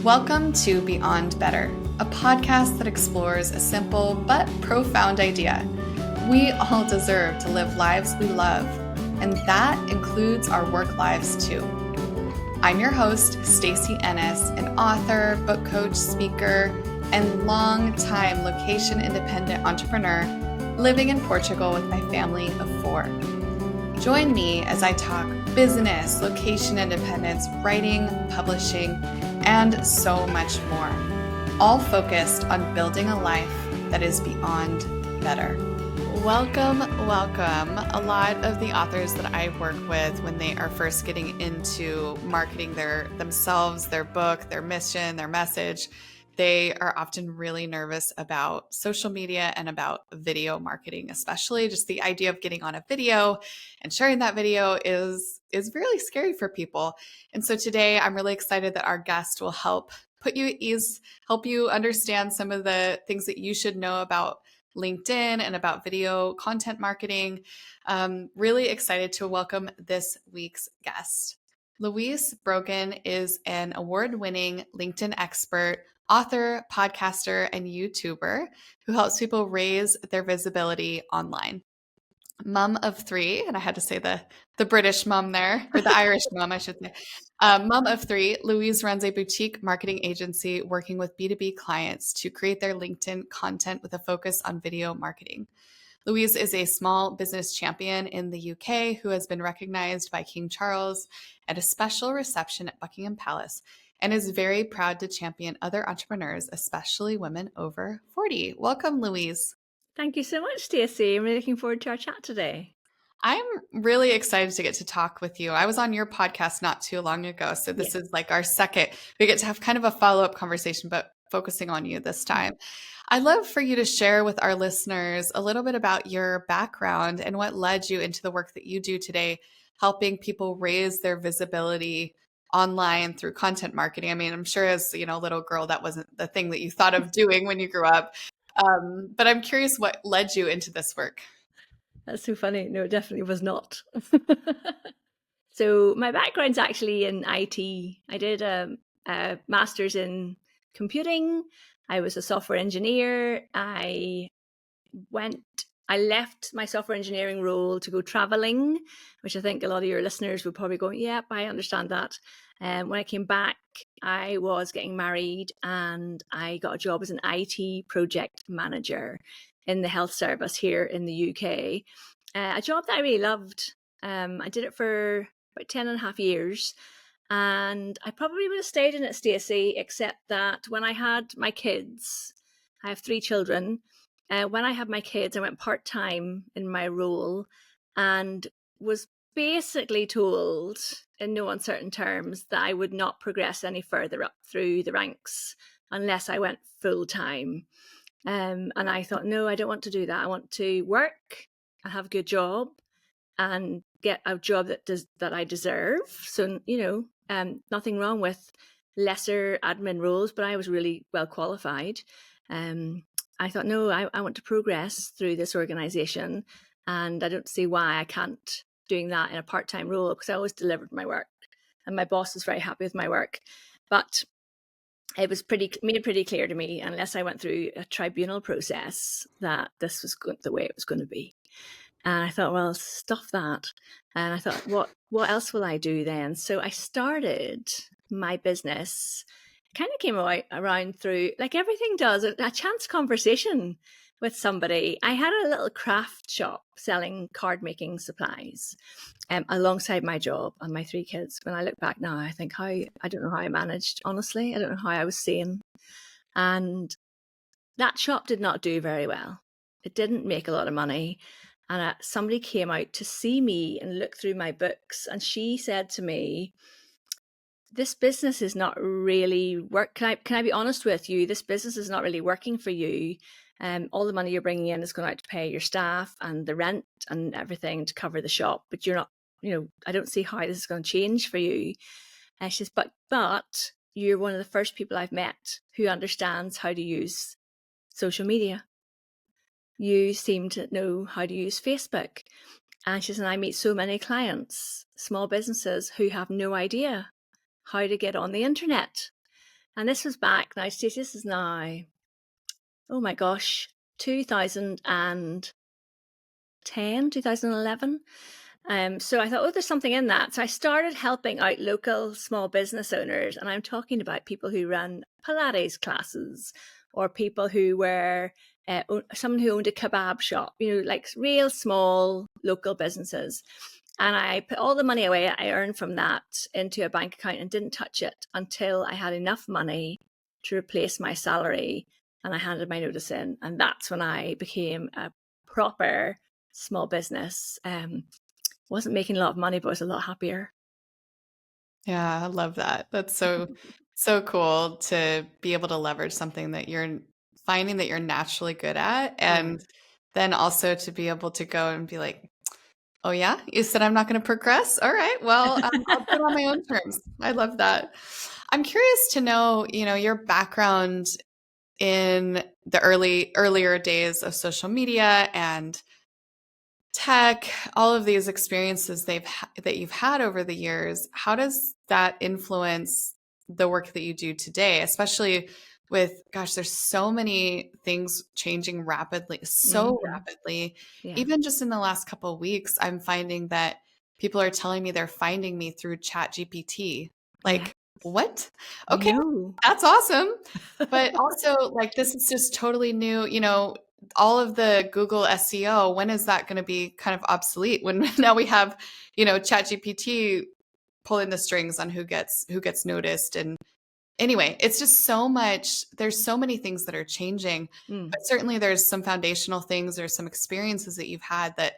Welcome to Beyond Better, a podcast that explores a simple but profound idea. We all deserve to live lives we love, and that includes our work lives too. I'm your host, Stacey Ennis, an author, book coach, speaker, and long-time location-independent entrepreneur living in Portugal with my family of 4. Join me as I talk business, location independence, writing, publishing, and so much more, all focused on building a life that is beyond better. Welcome. A lot of the authors that I work with when they are first getting into marketing themselves, their book, their mission, their message, they are often really nervous about social media and about video marketing, especially just the idea of getting on a video and sharing that video is really scary for people. And so today I'm really excited that our guest will help put you at ease, help you understand some of the things that you should know about LinkedIn and about video content marketing. Really excited to welcome this week's guest. Louise Brogan is an award-winning LinkedIn expert, author, podcaster, and YouTuber who helps people raise their visibility online. Mom of 3, and I had to say the British mom there, or the Irish mom, I should say. Mom of 3, Louise runs a boutique marketing agency working with B2B clients to create their LinkedIn content with a focus on video marketing. Louise is a small business champion in the UK who has been recognized by King Charles at a special reception at Buckingham Palace and is very proud to champion other entrepreneurs, especially women over 40. Welcome, Louise. Thank you so much, Stacey. I'm really looking forward to our chat today. I'm really excited to get to talk with you. I was on your podcast not too long ago, so this is like our second. We get to have kind of a follow-up conversation, but focusing on you this time. I'd love for you to share with our listeners a little bit about your background and what led you into the work that you do today, helping people raise their visibility online through content marketing. I mean, I'm sure as a little girl, that wasn't the thing that you thought of doing when you grew up. But I'm curious what led you into this work. That's so funny. No, it definitely was not. So my background's actually in IT. I did a master's in computing. I was a software engineer. I left my software engineering role to go traveling, which I think a lot of your listeners would probably go, yep, I understand that. When I came back, I was getting married and I got a job as an IT project manager in the health service here in the UK. A job that I really loved. I did it for about 10 and a half years. And I probably would have stayed in it, Stacey, except that when I had my kids, I have 3 children. When I had my kids, I went part-time in my role and was basically told in no uncertain terms that I would not progress any further up through the ranks unless I went full-time. And I thought, no, I don't want to do that. I want to work and have a good job and get a job that I deserve. So, nothing wrong with lesser admin roles, but I was really well qualified. I thought, no, I want to progress through this organization, and I don't see why I can't doing that in a part-time role because I always delivered my work and my boss was very happy with my work. But it was made pretty clear to me, unless I went through a tribunal process, that this was the way it was going to be. And I thought, well, stuff that. And I thought, what else will I do then? So I started my business. Kind of came around through, like everything does, a chance conversation with somebody. I had a little craft shop selling card making supplies alongside my job and my 3 kids. When I look back now, I think I don't know how I managed, honestly. I don't know how I was sane. And that shop did not do very well. It didn't make a lot of money. And somebody came out to see me and look through my books. And she said to me, this business is not really Can I be honest with you? This business is not really working for you. All the money you're bringing in is going out to pay your staff and the rent and everything to cover the shop. But you're not, I don't see how this is going to change for you. And she says, but you're one of the first people I've met who understands how to use social media. You seem to know how to use Facebook. And she says, and I meet so many clients, small businesses who have no idea how to get on the internet. And this was back now, Stacey, this is now, oh my gosh, 2010, 2011. So I thought, oh, there's something in that. So I started helping out local small business owners. And I'm talking about people who run Pilates classes or people who were someone who owned a kebab shop, like real small local businesses. And I put all the money away I earned from that into a bank account and didn't touch it until I had enough money to replace my salary. And I handed my notice in. And that's when I became a proper small business. Wasn't making a lot of money, but was a lot happier. Yeah, I love that. That's so cool to be able to leverage something that you're finding that you're naturally good at, Yeah. and then also to be able to go and be like, "Oh yeah, you said I'm not going to progress. All right, well, I'll do it on my own terms." I love that. I'm curious to know, your background in the earlier days of social media and tech, all of these experiences that you've had over the years. How does that influence the work that you do today, especially with, gosh, there's so many things changing rapidly, so Mm-hmm. rapidly. Yeah. Even just in the last couple of weeks, I'm finding that people are telling me they're finding me through Chat GPT. Yeah. Like, what? I Okay, know. that's awesome. But also, like, this is just totally new, all of the Google SEO, when is that going to be kind of obsolete when now we have, ChatGPT pulling the strings on who gets noticed? And anyway, it's just so much, there's so many things that are changing, Mm. but certainly there's some foundational things or some experiences that you've had that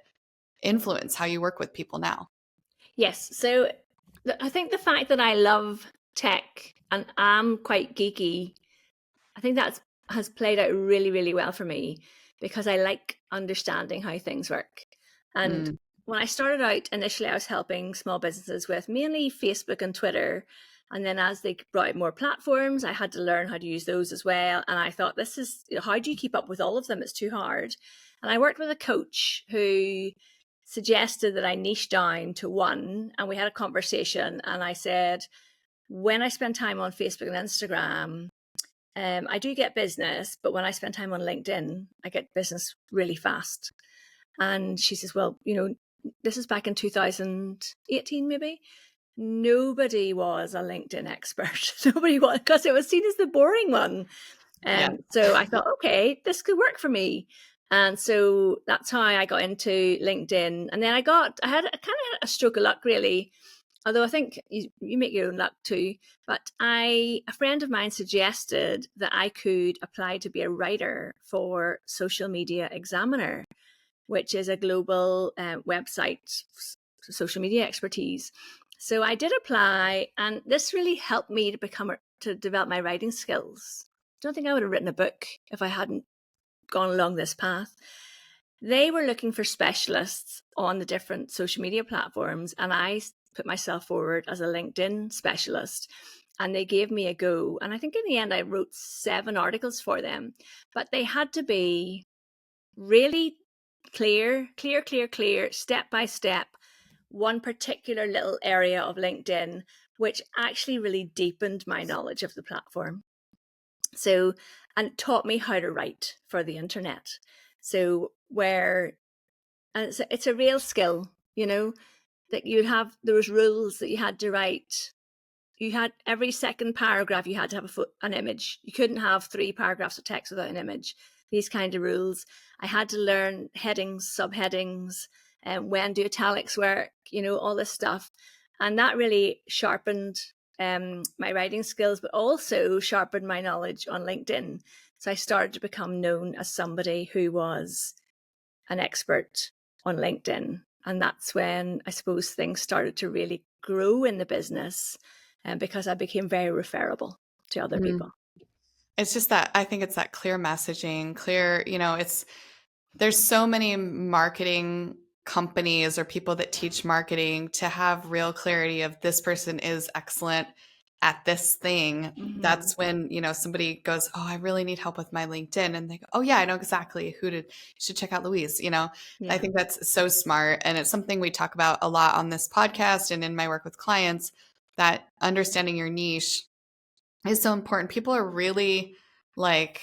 influence how you work with people now. Yes. So I think the fact that I love tech and I'm quite geeky, I think that has played out really, really well for me because I like understanding how things work. And Mm, when I started out, initially, I was helping small businesses with mainly Facebook and Twitter. And then as they brought out more platforms, I had to learn how to use those as well. And I thought, this is, how do you keep up with all of them? It's too hard. And I worked with a coach who suggested that I niche down to one. And we had a conversation. And I said, when I spend time on Facebook and Instagram, I do get business, but when I spend time on LinkedIn, I get business really fast. And she says, well, this is back in 2018, maybe. Nobody was a LinkedIn expert. Nobody was, because it was seen as the boring one. yeah. So I thought, okay, this could work for me. And so that's how I got into LinkedIn. And then I had a kind of a stroke of luck, really. Although I think you make your own luck too. But a friend of mine suggested that I could apply to be a writer for Social Media Examiner, which is a global website for social media expertise. So I did apply, and this really helped me to develop my writing skills. I don't think I would have written a book if I hadn't gone along this path. They were looking for specialists on the different social media platforms, and I put myself forward as a LinkedIn specialist. And they gave me a go. And I think in the end, I wrote 7 articles for them, but they had to be really clear, step by step, one particular little area of LinkedIn, which actually really deepened my knowledge of the platform. So, and it taught me how to write for the internet. So, and it's a real skill, that there was rules that you had to write. You had every second paragraph, you had to have an image. You couldn't have 3 paragraphs of text without an image. These kind of rules. I had to learn headings, subheadings, and when do italics work, all this stuff. And that really sharpened my writing skills, but also sharpened my knowledge on LinkedIn. So I started to become known as somebody who was an expert on LinkedIn. And that's when I suppose things started to really grow in the business, because I became very referable to other Mm. people. It's just that I think it's that clear messaging, clear, there's so many marketing companies or people that teach marketing to have real clarity of this person is excellent at this thing. Mm-hmm. That's when, somebody goes, "Oh, I really need help with my LinkedIn." And they go, "Oh yeah, I know exactly you should check out Louise." I Yeah. think that's so smart. And it's something we talk about a lot on this podcast and in my work with clients, that understanding your niche is so important. People are really like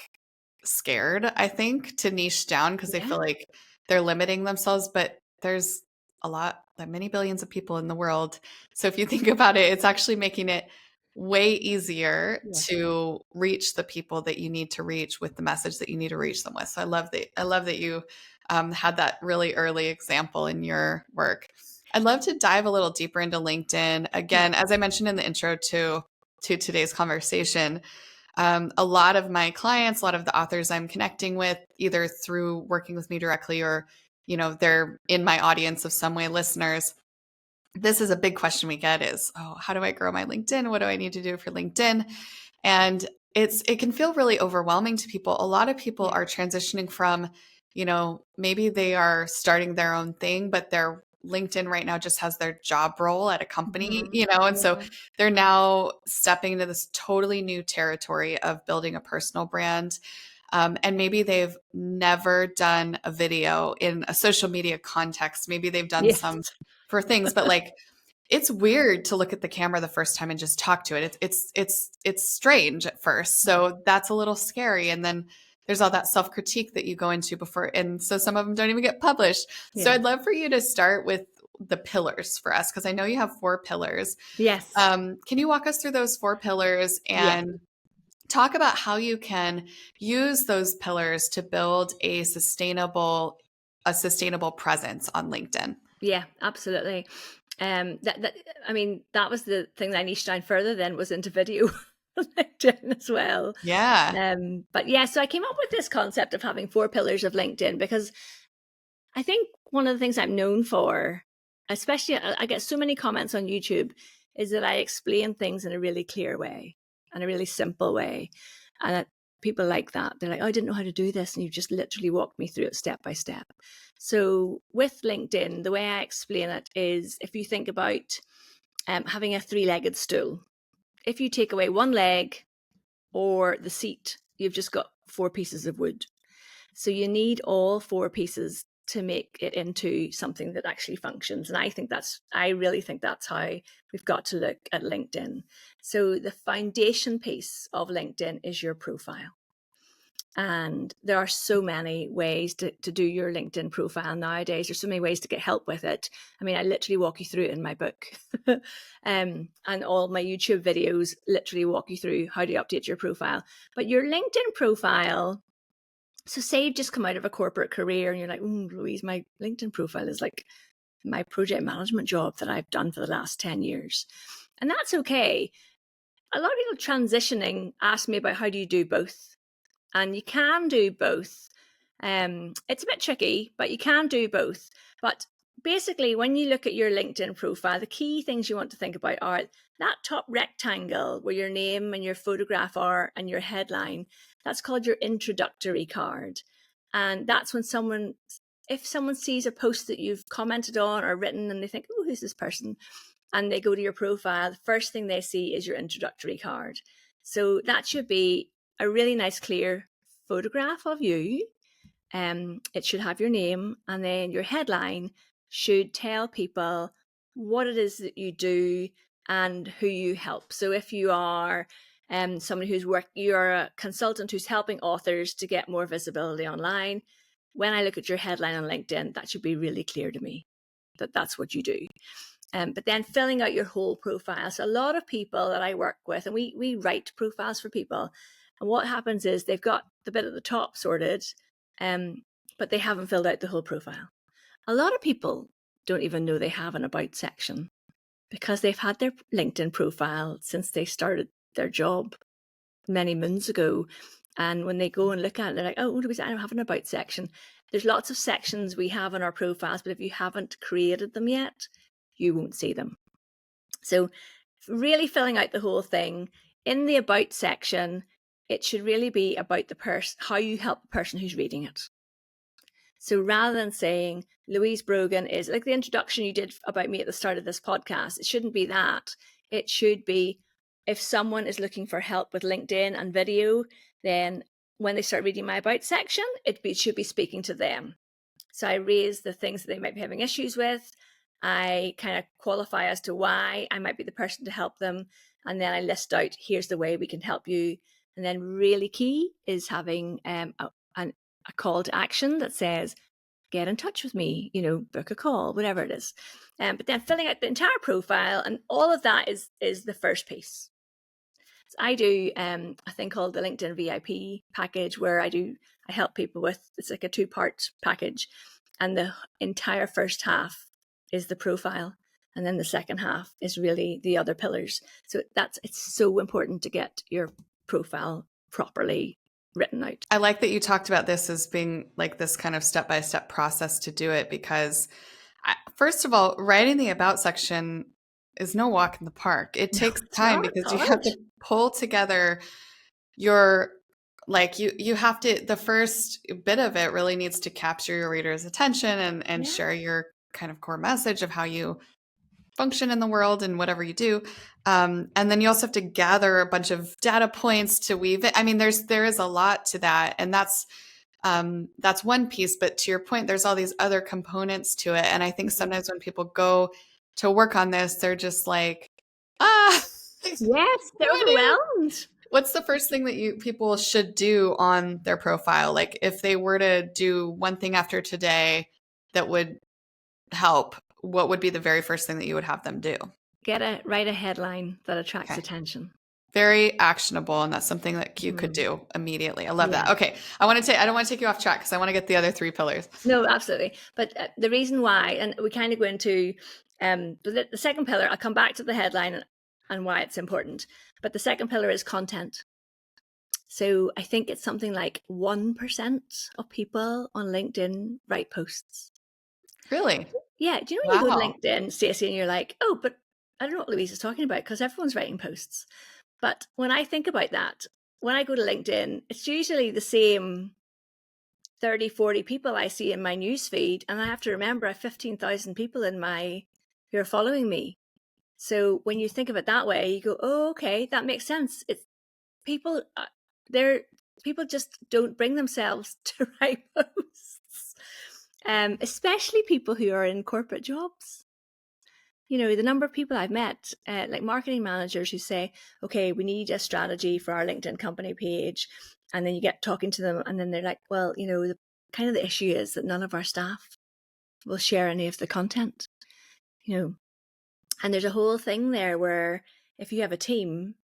scared, I think, to niche down because they Yeah. feel like they're limiting themselves, but there's like many billions of people in the world. So if you think about it, it's actually making it way easier Yes. to reach the people that you need to reach with the message that you need to reach them with. So I love that you had that really early example in your work. I'd love to dive a little deeper into LinkedIn. Yeah. Again, as I mentioned in the intro to today's conversation, a lot of my clients, a lot of the authors I'm connecting with, either through working with me directly or, they're in my audience of some way, listeners. This is a big question we get is, oh, how do I grow my LinkedIn? What do I need to do for LinkedIn? And it can feel really overwhelming to people. A lot of people Yeah. are transitioning from, maybe they are starting their own thing, but their LinkedIn right now just has their job role at a company, Mhm. and so Yeah. they're now stepping into this totally new territory of building a personal brand. And maybe they've never done a video in a social media context. Maybe they've done Yes. some for things, but like it's weird to look at the camera the first time and just talk to it. It's strange at first. Yeah. So that's a little scary. And then there's all that self-critique that you go into before. And so some of them don't even get published. So Yeah. I'd love for you to start with the pillars for us, because I know you have 4 pillars. Yes. Can you walk us through those 4 pillars Yeah. and talk about how you can use those pillars to build a sustainable presence on LinkedIn? Yeah, absolutely. That I mean, that was the thing that I niched down further then was into video LinkedIn as well. Yeah. But yeah, so I came up with this concept of having 4 pillars of LinkedIn because I think one of the things I'm known for, especially I get so many comments on YouTube, is that I explain things in a really clear way and a really simple way. And people like that. They're like, oh, I didn't know how to do this. And you just literally walked me through it step by step. So with LinkedIn, the way I explain it is if you think about having a 3-legged stool, if you take away one leg or the seat, you've just got 4 pieces of wood. So you need all 4 pieces to make it into something that actually functions. And I really think that's how we've got to look at LinkedIn. So the foundation piece of LinkedIn is your profile. And there are so many ways to do your LinkedIn profile nowadays. There's so many ways to get help with it. I mean, I literally walk you through it in my book. And all my YouTube videos literally walk you through how to update your profile. But your LinkedIn profile, so say you've just come out of a corporate career and you're like, Louise, my LinkedIn profile is like my project management job that I've done for the last 10 years. And that's okay. A lot of people transitioning ask me about how do you do both? And you can do both. It's a bit tricky, but you can do both. But basically, when you look at your LinkedIn profile, the key things you want to think about are that top rectangle where your name and your photograph are and your headline. That's called your introductory card. And that's when if someone sees a post that you've commented on or written and they think, oh, who's this person? And they go to your profile, the first thing they see is your introductory card. So that should be a really nice, clear photograph of you. It should have your name, and then your headline should tell people what it is that you do and who you help. So if you are somebody you're a consultant who's helping authors to get more visibility online, when I look at your headline on LinkedIn, that should be really clear to me that that's what you do. But then filling out your whole profile. So a lot of people that I work with, and we write profiles for people, and what happens is they've got the bit at the top sorted, but they haven't filled out the whole profile. A lot of people don't even know they have an about section because they've had their LinkedIn profile since they started their job many moons ago. And when they go and look at it, they're like, oh, I don't have an about section. There's lots of sections we have on our profiles, but if you haven't created them yet, you won't see them. So really filling out the whole thing. In the about section, it should really be about the person, how you help the person who's reading it. So rather than saying Louise Brogan is like the introduction you did about me at the start of this podcast, it shouldn't be that. It should be if someone is looking for help with LinkedIn and video, then when they start reading my about section, it should be speaking to them. So I raise the things that they might be having issues with. I kind of qualify as to why I might be the person to help them. And then I list out, here's the way we can help you. And then really key is having a call to action that says, get in touch with me, book a call, whatever it is. But then filling out the entire profile, and all of that is the first piece. So I do a thing called the LinkedIn VIP package, where I help people with, it's like a 2-part package, and the entire first half is the profile, and then the second half is really the other pillars. So it's so important to get your profile properly written out. I like that you talked about this as being like this kind of step-by-step process to do it, because first of all, writing the about section is no walk in the park. It takes time because you have to pull together your, like, you have to, the first bit of it really needs to capture your reader's attention and share your kind of core message of how you function in the world and whatever you do. And then you also have to gather a bunch of data points to weave it. I mean, there is a lot to that. And that's one piece, but to your point, there's all these other components to it. And I think sometimes when people go to work on this, they're just like, yes, they're overwhelmed. What's the first thing that people should do on their profile? Like, if they were to do one thing after today that would help, what would be the very first thing that you would have them do? Write a headline that attracts attention. Very actionable, and that's something that you could do immediately. I love that. Okay, I don't want to take you off track because I want to get the other 3 pillars. No, absolutely. But the reason why, and we kind of go into the second pillar, I'll come back to the headline and why it's important. But the second pillar is content. So I think it's something like 1% of people on LinkedIn write posts. Really? Yeah. Do you know when you go to LinkedIn, Stacey, and you're like, oh, but I don't know what Louise is talking about because everyone's writing posts. But when I think about that, when I go to LinkedIn, it's usually the same 30, 40 people I see in my newsfeed. And I have to remember I have 15,000 people who are following me. So when you think of it that way, you go, oh, okay, that makes sense. It's people just don't bring themselves to write posts, especially people who are in corporate jobs. The number of people I've met, like marketing managers who say, okay, we need a strategy for our LinkedIn company page. And then you get talking to them and then they're like, well, the kind of the issue is that none of our staff will share any of the content, and there's a whole thing there where if you have a team,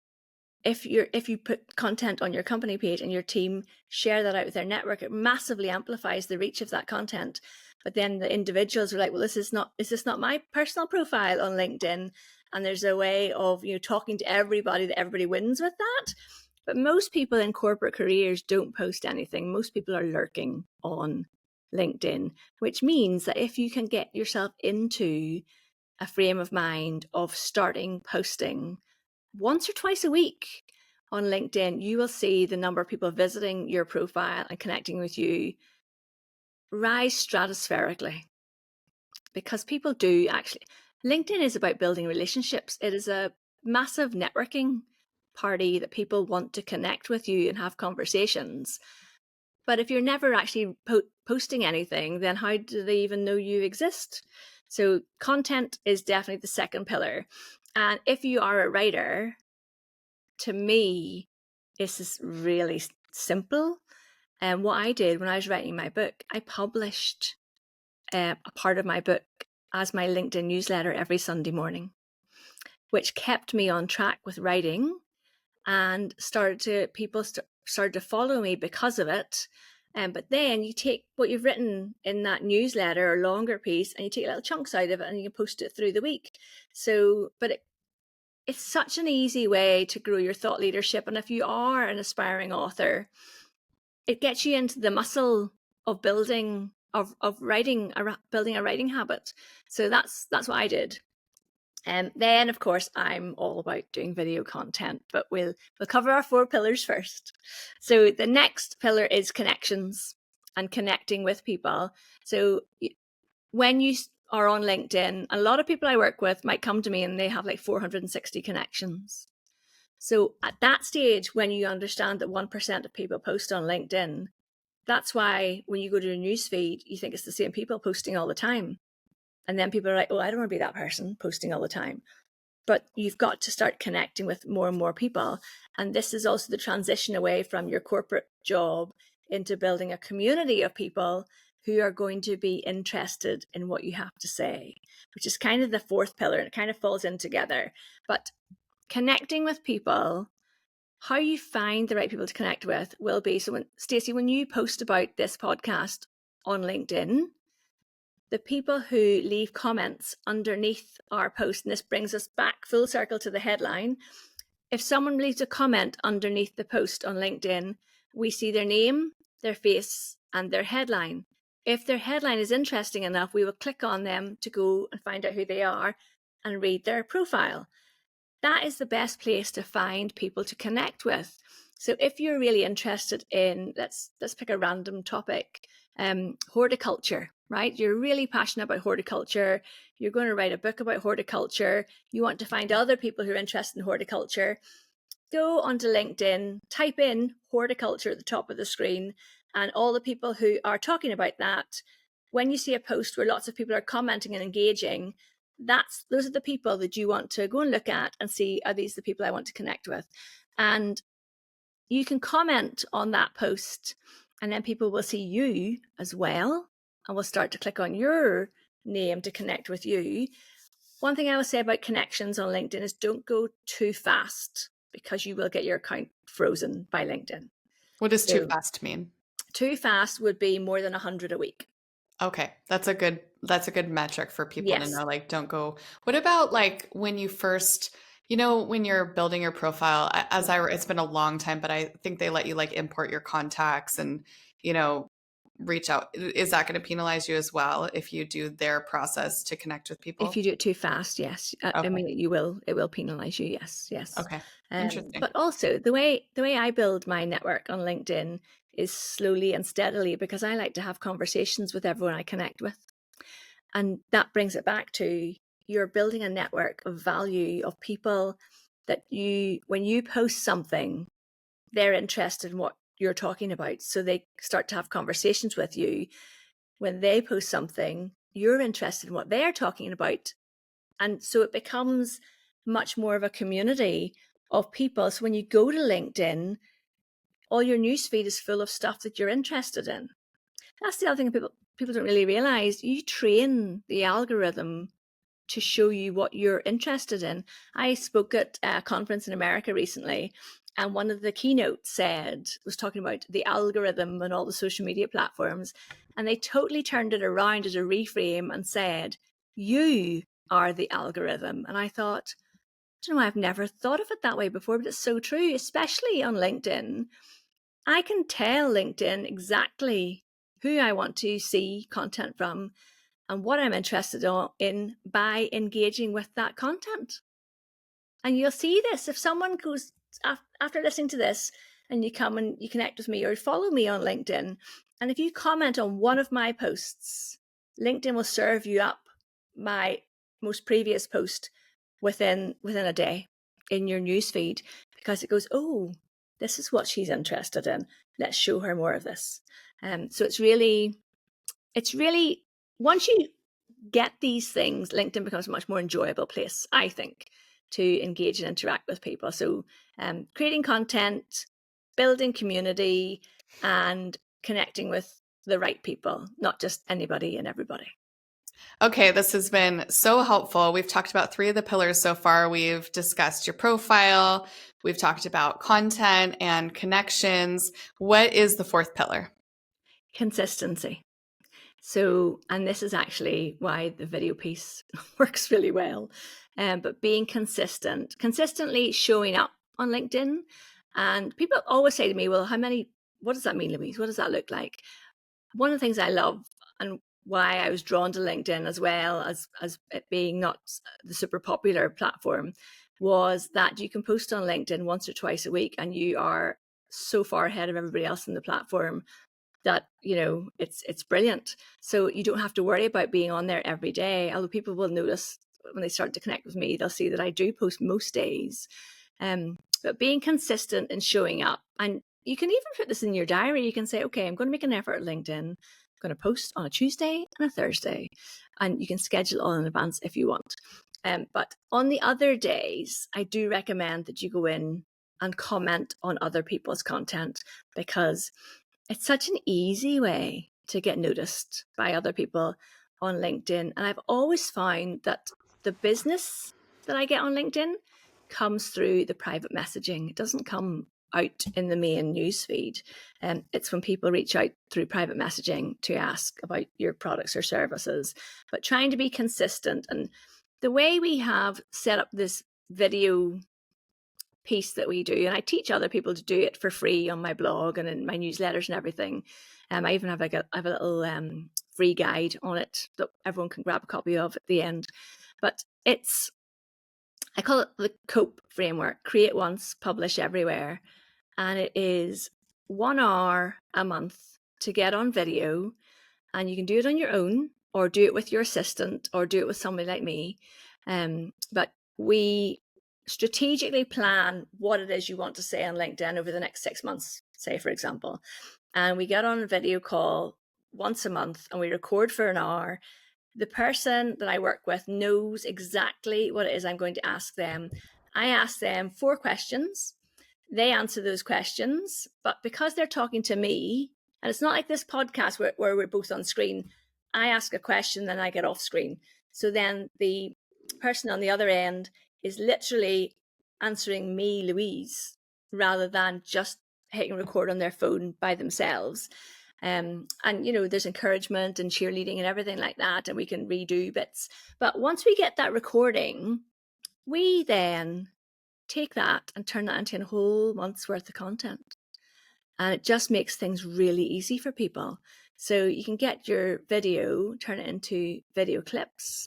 if you put content on your company page and your team share that out with their network, it massively amplifies the reach of that content. But then the individuals are like, well, is this not my personal profile on LinkedIn? And there's a way of talking to everybody that everybody wins with that. But most people in corporate careers don't post anything. Most people are lurking on LinkedIn, which means that if you can get yourself into a frame of mind of starting posting once or twice a week on LinkedIn, you will see the number of people visiting your profile and connecting with you rise stratospherically. Because people do actually, LinkedIn is about building relationships. It is a massive networking party that people want to connect with you and have conversations. But if you're never actually posting anything, then how do they even know you exist? So content is definitely the second pillar. And if you are a writer, to me, this is really simple. And what I did when I was writing my book, I published a part of my book as my LinkedIn newsletter every Sunday morning, which kept me on track with writing, and people started to follow me because of it. But then you take what you've written in that newsletter or longer piece and you take little chunks out of it and you can post it through the week. So, but it's such an easy way to grow your thought leadership. And if you are an aspiring author, it gets you into the muscle of building writing, building a writing habit. So that's what I did. And then, of course, I'm all about doing video content, but we'll cover our 4 pillars first. So the next pillar is connections and connecting with people. So when you are on LinkedIn, a lot of people I work with might come to me and they have like 460 connections. So at that stage, when you understand that 1% of people post on LinkedIn, that's why when you go to a newsfeed, you think it's the same people posting all the time. And then people are like, oh, I don't want to be that person posting all the time. but you've got to start connecting with more and more people. And this is also the transition away from your corporate job into building a community of people who are going to be interested in what you have to say, which is kind of the fourth pillar, and it kind of falls in together. But connecting with people, how you find the right people to connect with will be, so when Stacey, when you post about this podcast on LinkedIn, the people who leave comments underneath our post, and this brings us back full circle to the headline. If someone leaves a comment underneath the post on LinkedIn, we see their name, their face, and their headline. If their headline is interesting enough, we will click on them to go and find out who they are and read their profile. That is the best place to find people to connect with. So if you're really interested in, let's pick a random topic, horticulture, right? You're really passionate about horticulture. You're going to write a book about horticulture. You want to find other people who are interested in horticulture. Go onto LinkedIn, type in horticulture at the top of the screen, and all the people who are talking about that, when you see a post where lots of people are commenting and engaging, those are the people that you want to go and look at and see, are these the people I want to connect with? And you can comment on that post, and then people will see you as well and will start to click on your name to connect with you. One thing I will say about connections on LinkedIn is don't go too fast, because you will get your account frozen by LinkedIn. What does too fast mean? Too fast would be more than 100 a week. Okay, that's a good metric for people to Yes. know. Like, don't go. What about like when you first, when you're building your profile? It's been a long time, but I think they let you like import your contacts and reach out. Is that going to penalize you as well if you do their process to connect with people? If you do it too fast, yes. Okay. I mean, it will penalize you. Yes. Okay. Interesting. But also the way I build my network on LinkedIn is slowly and steadily, because I like to have conversations with everyone I connect with. And that brings it back to, you're building a network of value, of people that when you post something, they're interested in what you're talking about. So they start to have conversations with you. When they post something, you're interested in what they're talking about. And so it becomes much more of a community of people. So when you go to LinkedIn, all your newsfeed is full of stuff that you're interested in. That's the other thing people don't really realize. You train the algorithm to show you what you're interested in. I spoke at a conference in America recently, and one of the keynotes was talking about the algorithm and all the social media platforms. And they totally turned it around as a reframe and said, you are the algorithm. And I thought, I've never thought of it that way before, but it's so true, especially on LinkedIn. I can tell LinkedIn exactly who I want to see content from and what I'm interested in by engaging with that content. And you'll see this if someone goes, after listening to this, and you come and you connect with me or follow me on LinkedIn, and if you comment on one of my posts, LinkedIn will serve you up my most previous post within a day in your newsfeed, because it goes, oh, this is what she's interested in. Let's show her more of this. So it's really, once you get these things, LinkedIn becomes a much more enjoyable place, I think, to engage and interact with people. So creating content, building community, and connecting with the right people, not just anybody and everybody. Okay, this has been so helpful. We've talked about 3 of the pillars so far. We've discussed your profile. We've talked about content and connections. What is the 4th pillar? Consistency. So, and this is actually why the video piece works really well. But being consistently showing up on LinkedIn. And people always say to me, well, what does that mean, Louise? What does that look like? One of the things I love, and why I was drawn to LinkedIn as well as it being not the super popular platform, was that you can post on LinkedIn once or twice a week, and you are so far ahead of everybody else in the platform that it's brilliant. So you don't have to worry about being on there every day, although people will notice when they start to connect with me, they'll see that I do post most days. But being consistent and showing up, and you can even put this in your diary. You can say, okay, I'm going to make an effort at LinkedIn. going to post on a Tuesday and a Thursday, and you can schedule all in advance if you want. But on the other days, I do recommend that you go in and comment on other people's content, because it's such an easy way to get noticed by other people on LinkedIn. And I've always found that the business that I get on LinkedIn comes through the private messaging. It doesn't come out in the main newsfeed. And it's when people reach out through private messaging to ask about your products or services. But trying to be consistent, and the way we have set up this video piece that we do, and I teach other people to do it for free on my blog and in my newsletters and everything. I even have I have a little free guide on it that everyone can grab a copy of at the end. But I call it the COPE framework: create once, publish everywhere. And it is 1 hour a month to get on video, and you can do it on your own, or do it with your assistant, or do it with somebody like me. But we strategically plan what it is you want to say on LinkedIn over the next 6 months, say, for example. And we get on a video call once a month and we record for an hour. The person that I work with knows exactly what it is I'm going to ask them. I ask them 4 questions. They answer those questions, but because they're talking to me, and it's not like this podcast where we're both on screen, I ask a question, then I get off screen. So then the person on the other end is literally answering me, Louise, rather than just hitting record on their phone by themselves. And, there's encouragement and cheerleading and everything like that, and we can redo bits. But once we get that recording, we then take that and turn that into a whole month's worth of content. And it just makes things really easy for people. So you can get your video, turn it into video clips,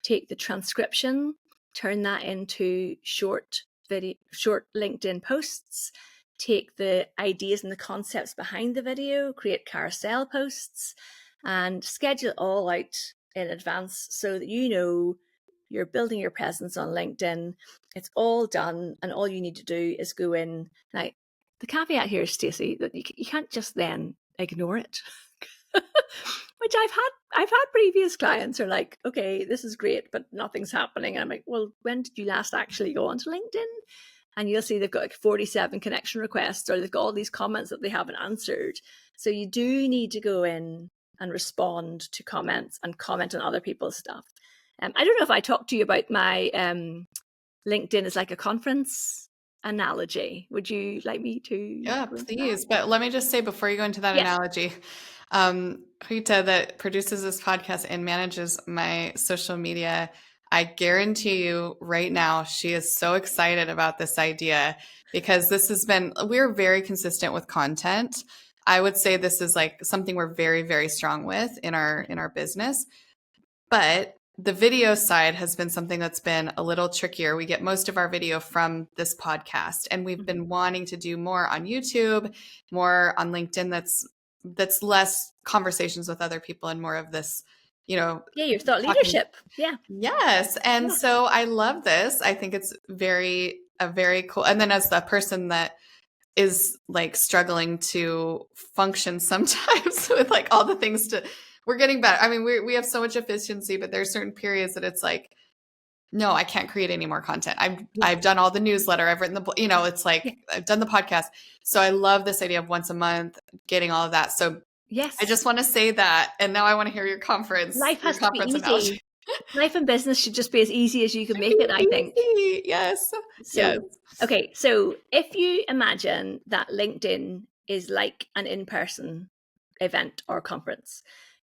take the transcription, turn that into short LinkedIn posts, take the ideas and the concepts behind the video, create carousel posts, and schedule it all out in advance so that you're building your presence on LinkedIn. It's all done, and all you need to do is go in. Now, the caveat here, Stacey, that you can't just then ignore it. Which I've had previous clients are like, okay, this is great, but nothing's happening. And I'm like, well, when did you last actually go onto LinkedIn? And you'll see they've got like 47 connection requests, or they've got all these comments that they haven't answered. So you do need to go in and respond to comments and comment on other people's stuff. I don't know if I talked to you about my LinkedIn is like a conference analogy. Would you like me to? Yeah, please. But let me just say before you go into that analogy, Rita, that produces this podcast and manages my social media, I guarantee you right now, she is so excited about this idea, because we're very consistent with content. I would say this is like something we're very, very strong with in our business. But the video side has been something that's been a little trickier. We get most of our video from this podcast, and we've been wanting to do more on YouTube, more on LinkedIn. That's less conversations with other people and more of this, your thought leadership. Yeah. Yes. And so I love this. I think it's very cool. And then as the person that is like struggling to function sometimes with like all the things we're getting better. I mean, we have so much efficiency, but there's certain periods that it's like, no, I can't create any more content. I've done all the newsletter. I've written it's like I've done the podcast. So I love this idea of once a month, getting all of that. So yes, I just want to say that. And now I want to hear your conference. Life has to be easy. Life and business should just be as easy as you can make it, I think. Yes. Yes. Okay. So if you imagine that LinkedIn is like an in-person event or conference,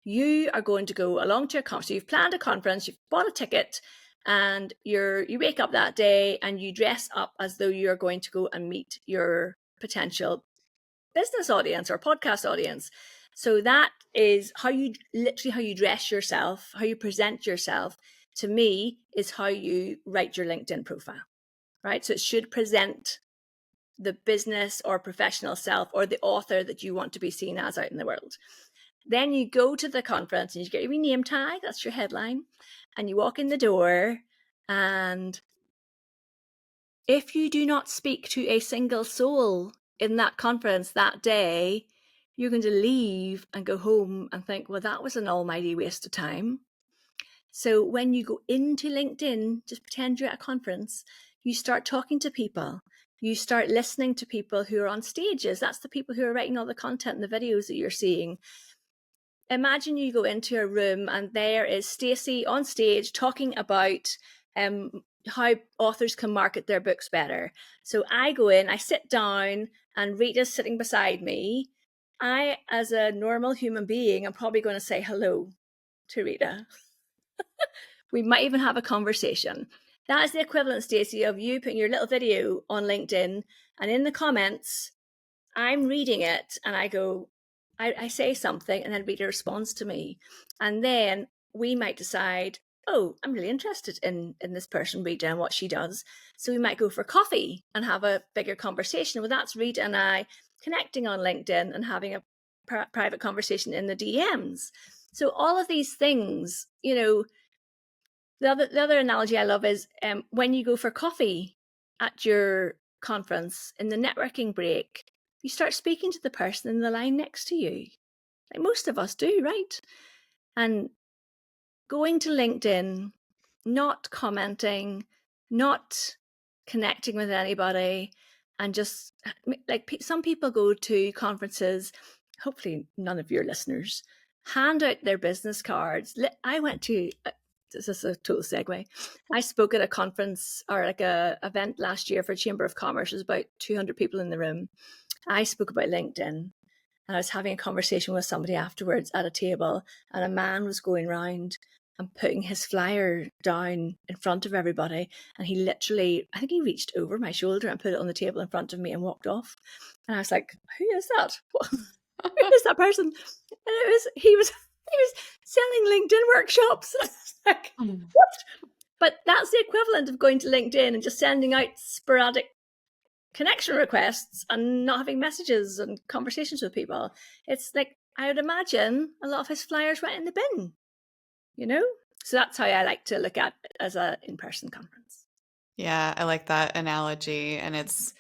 you are going to go along to a conference. So you've planned a conference, you've bought a ticket, and you wake up that day and you dress up as though you're going to go and meet your potential business audience or podcast audience. So that is how you dress yourself, how you present yourself, to me, is how you write your LinkedIn profile, right? So it should present the business or professional self or the author that you want to be seen as out in the world. Then you go to the conference and you get your name tag, that's your headline, and you walk in the door, and if you do not speak to a single soul in that conference that day, you're going to leave and go home and think, well, that was an almighty waste of time. So when you go into LinkedIn, just pretend you're at a conference, you start talking to people. You start listening to people who are on stages. That's the people who are writing all the content and the videos that you're seeing. Imagine you go into a room and there is Stacey on stage talking about how authors can market their books better. So I go in, I sit down, and Rita's sitting beside me. I, as a normal human being, I'm probably going to say hello to Rita. We might even have a conversation. That is the equivalent, Stacey, of you putting your little video on LinkedIn, and in the comments, I'm reading it and I go, I say something, and then Rita responds to me. And then we might decide, oh, I'm really interested in this person, Rita, and what she does. So we might go for coffee and have a bigger conversation. Well, that's Rita and I connecting on LinkedIn and having a private conversation in the DMs. So all of these things, you know, the other analogy I love is when you go for coffee at your conference in the networking break, you start speaking to the person in the line next to you. Like most of us do, right? And going to LinkedIn, not commenting, not connecting with anybody, and just like some people go to conferences, hopefully none of your listeners, hand out their business cards. I went to, this is a total segue. I spoke at a conference or like a event last year for Chamber of Commerce. There's about 200 people in the room. I spoke about LinkedIn. And I was having a conversation with somebody afterwards at a table, and a man was going round and putting his flyer down in front of everybody. And he literally, I think he reached over my shoulder and put it on the table in front of me and walked off. And I was like, who is that? Who is that person? And he was selling LinkedIn workshops. Like, what? But that's the equivalent of going to LinkedIn and just sending out sporadic connection requests and not having messages and conversations with people. It's like, I would imagine a lot of his flyers went in the bin, you know? So that's how I like to look at it as an in-person conference. Yeah, I like that analogy. And it's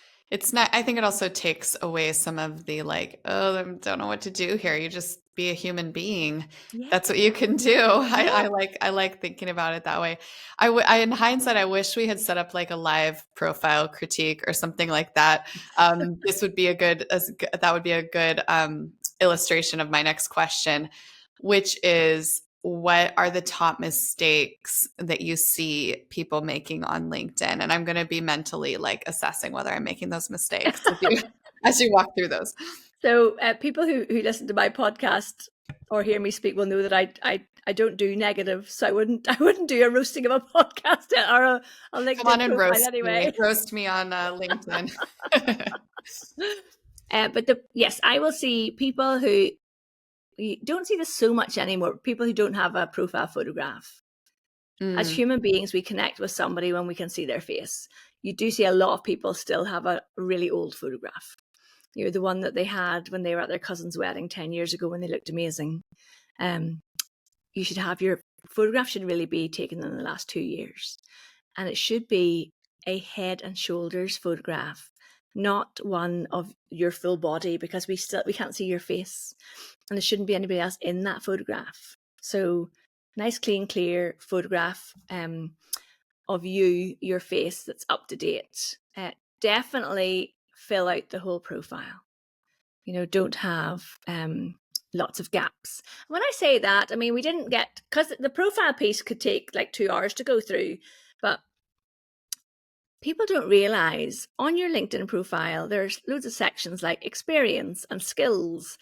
not, I think it also takes away some of the like, oh, I don't know what to do here. You just be a human being. Yeah. That's what you can do. I like thinking about it that way. In hindsight, I wish we had set up like a live profile critique or something like that. This would be that would be a good illustration of my next question, which is, what are the top mistakes that you see people making on LinkedIn? And I'm going to be mentally like assessing whether I'm making those mistakes as you walk through those. So people who listen to my podcast or hear me speak will know that I don't do negative. So I wouldn't do a roasting of a podcast or a LinkedIn Come on and profile anyway. roast me on LinkedIn. Yes, I will see people who, you don't see this so much anymore, people who don't have a profile photograph. As human beings, we connect with somebody when we can see their face. You do see a lot of people still have a really old photograph. You know, the one that they had when they were at their cousin's wedding 10 years ago when they looked amazing. You should have your photograph should really be taken in the last 2 years. And it should be a head and shoulders photograph, not one of your full body, because we can't see your face. And there shouldn't be anybody else in that photograph. So nice, clean, clear photograph of you, your face that's up to date. Definitely fill out the whole profile. You know, don't have lots of gaps. When I say that, I mean, we didn't get, because the profile piece could take like 2 hours to go through, but people don't realize on your LinkedIn profile, there's loads of sections like experience and skills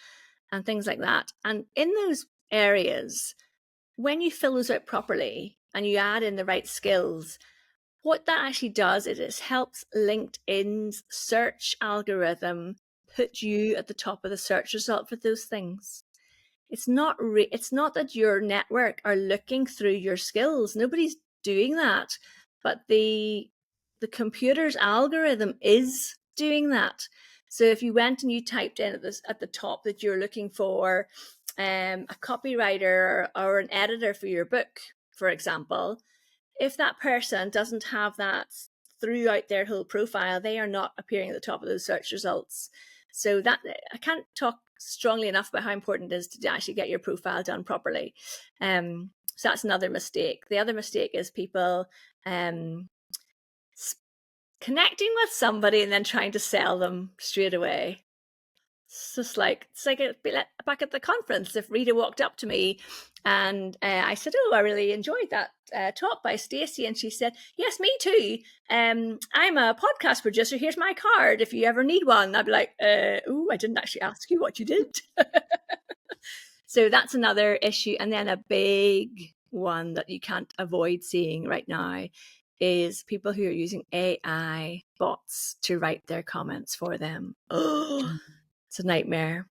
and things like that. And in those areas, when you fill those out properly and you add in the right skills, what that actually does is it helps LinkedIn's search algorithm put you at the top of the search result for those things. It's not that your network are looking through your skills. Nobody's doing that, but the computer's algorithm is doing that. So if you went and you typed in at the top that you're looking for a copywriter or an editor for your book, for example, if that person doesn't have that throughout their whole profile, they are not appearing at the top of those search results. So that I can't talk strongly enough about how important it is to actually get your profile done properly. So that's another mistake. The other mistake is people connecting with somebody and then trying to sell them straight away. It's just like back at the conference. If Rita walked up to me and I said, "Oh, I really enjoyed that talk by Stacey," and she said, "Yes, me too. I'm a podcast producer. Here's my card. If you ever need one." I'd be like, "Oh, I didn't actually ask you what you did." So that's another issue. And then a big one that you can't avoid seeing right now is people who are using AI bots to write their comments for them. Oh, it's a nightmare.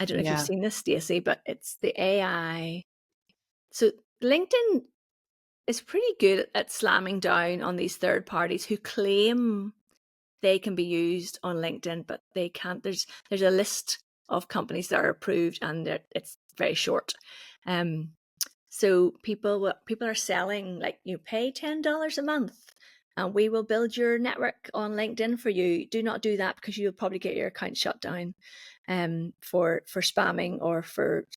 I don't know if you've seen this, Stacey, but it's the AI. So LinkedIn is pretty good at slamming down on these third parties who claim they can be used on LinkedIn, but they can't. There's a list of companies that are approved, and it's very short. So people are selling, like, you pay $10 a month and we will build your network on LinkedIn for you. Do not do that, because you'll probably get your account shut down for spamming, or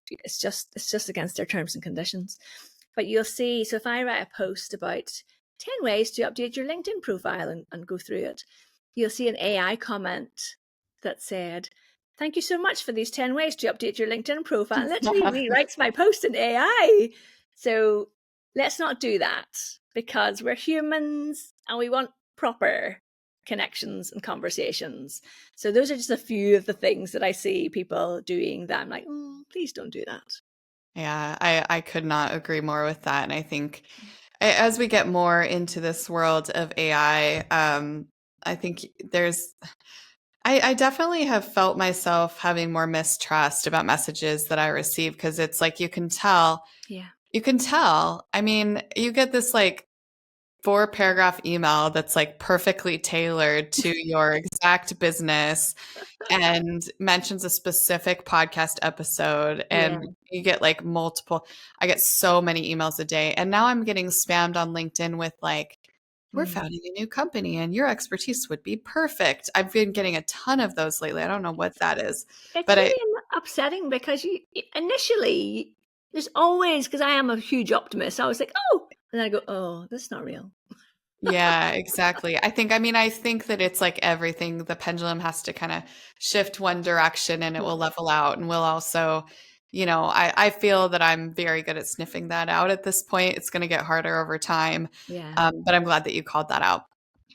it's just against their terms and conditions. But you'll see, so if I write a post about 10 ways to update your LinkedIn profile and go through it, you'll see an AI comment that said, "Thank you so much for these 10 ways to update your LinkedIn profile." And literally rewrites my post in AI. So let's not do that, because we're humans and we want proper connections and conversations. So those are just a few of the things that I see people doing that I'm like, please don't do that. Yeah, I could not agree more with that. And I think as we get more into this world of AI, I think I definitely have felt myself having more mistrust about messages that I receive, because it's like you can tell. Yeah. You can tell. I mean, you get this like 4-paragraph email that's like perfectly tailored to your exact business and mentions a specific podcast episode, Yeah. and you get like multiple. I get so many emails a day, and now I'm getting spammed on LinkedIn with like, "We're founding a new company and your expertise would be perfect." I've been getting a ton of those lately. I don't know what that is, It's but really upsetting, because you initially, there's always, because I am a huge optimist, I was like, oh, and then I go, oh, that's not real. yeah, exactly. I think that it's like everything. The pendulum has to kind of shift one direction and it will level out. And we'll also, I feel that I'm very good at sniffing that out at this point. It's going to get harder over time. Yeah. But I'm glad that you called that out.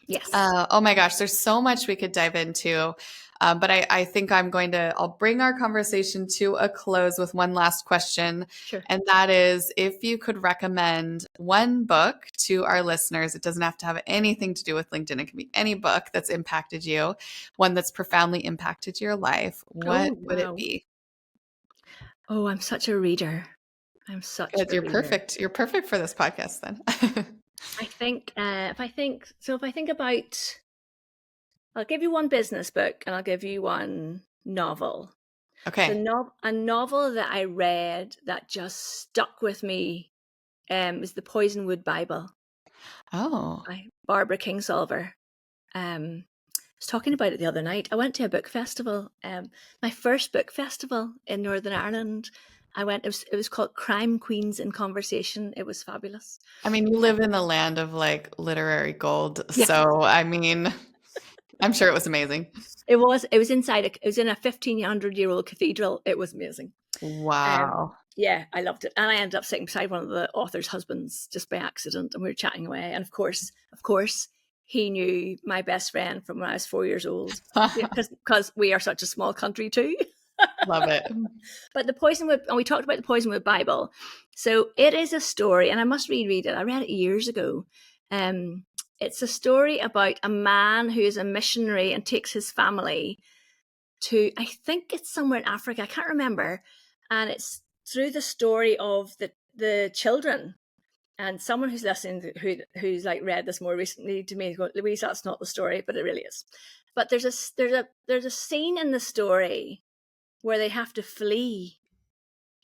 Yes. Oh my gosh, there's so much we could dive into. But I think I'll bring our conversation to a close with one last question. Sure. And that is, if you could recommend one book to our listeners, it doesn't have to have anything to do with LinkedIn. It can be any book that's impacted you, one that's profoundly impacted your life. What would it be? Oh, I'm such a reader. Good, you're perfect. You're perfect for this podcast then. I think if I think about, I'll give you one business book and I'll give you one novel. Okay. So a novel that I read that just stuck with me is The Poisonwood Bible. Oh. By Barbara Kingsolver. I was talking about it the other night. I went to a book festival, my first book festival in Northern Ireland. It was called Crime Queens in Conversation. It was fabulous. I mean, you live in the land of like literary gold. Yeah. So, I mean, I'm sure it was amazing. It was in a 1,500-year-old cathedral. It was amazing. Wow. Yeah, I loved it. And I ended up sitting beside one of the author's husbands just by accident, and we were chatting away. And of course, he knew my best friend from when I was 4 years old, because we are such a small country too. Love it. But and we talked about the Poisonwood Bible. So it is a story, and I must reread it. I read it years ago. It's a story about a man who is a missionary and takes his family to, I think it's somewhere in Africa, I can't remember. And it's through the story of the children. And someone who's listening, who's like read this more recently to me, is going, Louise, that's not the story, but it really is. But there's a scene in the story where they have to flee,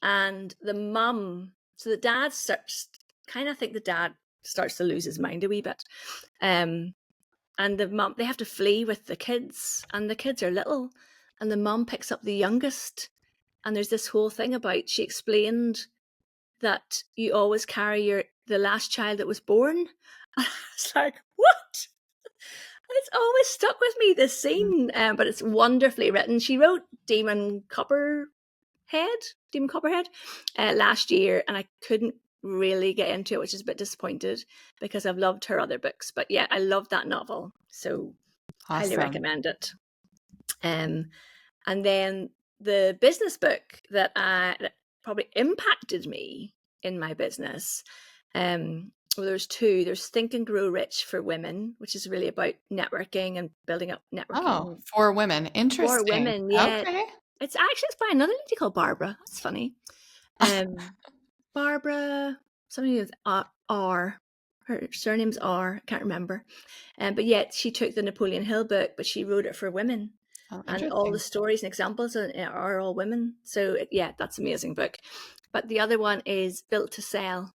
and the mum, so the dad starts, kind of think the dad starts to lose his mind a wee bit, and the mum, they have to flee with the kids, and the kids are little, and the mum picks up the youngest And there's this whole thing about, she explained that you always carry the last child that was born. It's like, what? It's always stuck with me, this scene, but it's wonderfully written. She wrote Demon Copperhead last year, and I couldn't really get into it, which is a bit disappointed because I've loved her other books. But yeah, I loved that novel, so highly recommend it. And then the business book that probably impacted me in my business. Well, there's two. There's Think and Grow Rich for Women, which is really about networking and building up networking. Oh, for women. Interesting. For women, yeah. Okay. It's by another lady called Barbara. That's funny. Barbara, something with R. Her surname's R. I can't remember. But yet she took the Napoleon Hill book, but she wrote it for women. Oh, and all the stories and examples are all women. So yeah, that's an amazing book. But the other one is Built to Sell.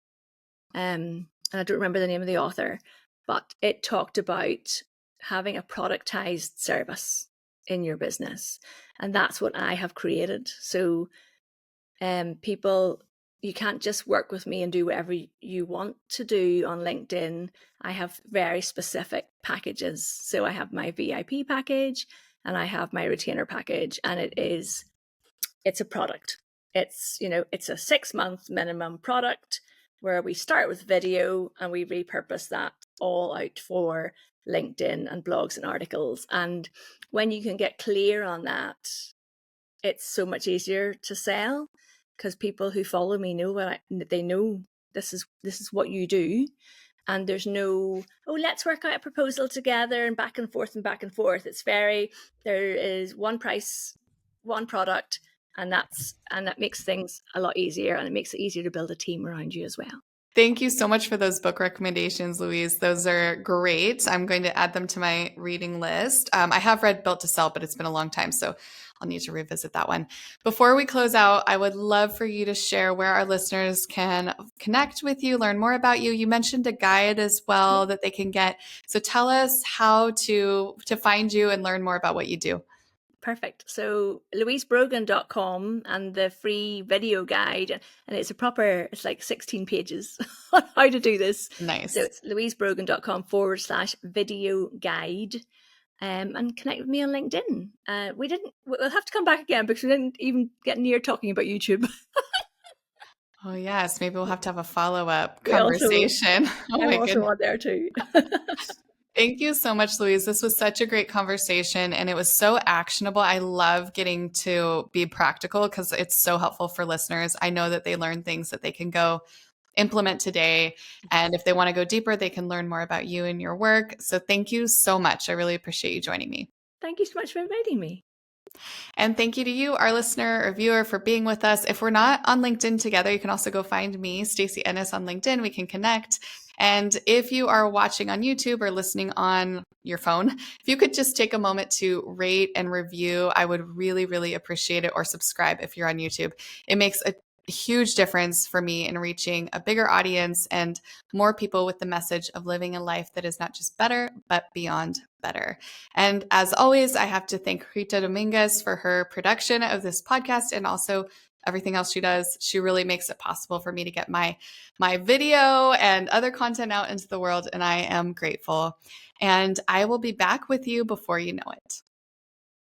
And I don't remember the name of the author, but it talked about having a productized service in your business. And that's what I have created. So people, you can't just work with me and do whatever you want to do on LinkedIn. I have very specific packages. So I have my VIP package and I have my retainer package, and it's a product. It's a 6-month minimum product where we start with video and we repurpose that all out for LinkedIn and blogs and articles. And when you can get clear on that, it's so much easier to sell, because people who follow me know they know this is what you do. And there's no, let's work out a proposal together and back and forth. There is one price, one product, and that makes things a lot easier, and it makes it easier to build a team around you as well. Thank you so much for those book recommendations, Louise. Those are great. I'm going to add them to my reading list. I have read Built to Sell, but it's been a long time, so I'll need to revisit that one. Before we close out, I would love for you to share where our listeners can connect with you, learn more about you. You mentioned a guide as well that they can get. So tell us how to find you and learn more about what you do. Perfect. So louisebrogan.com, and the free video guide, and it's like 16 pages on how to do this. Nice. So it's louisebrogan.com/video guide. And connect with me on LinkedIn. We'll have to come back again because we didn't even get near talking about YouTube. Oh yes, maybe we'll have to have a follow-up conversation. I'm also on there too. Thank you so much, Louise. This was such a great conversation, and it was so actionable. I love getting to be practical because it's so helpful for listeners. I know that they learn things that they can go implement today. And if they want to go deeper, they can learn more about you and your work. So thank you so much. I really appreciate you joining me. Thank you so much for inviting me. And thank you to you, our listener or viewer, for being with us. If we're not on LinkedIn together, you can also go find me, Stacey Ennis, on LinkedIn. We can connect. And if you are watching on YouTube or listening on your phone, if you could just take a moment to rate and review, I would really, really appreciate it, or subscribe if you're on YouTube. It makes a huge difference for me in reaching a bigger audience and more people with the message of living a life that is not just better, but beyond better. And as always, I have to thank Rita Dominguez for her production of this podcast and also everything else she does. She really makes it possible for me to get my video and other content out into the world, and I am grateful. And I will be back with you before you know it.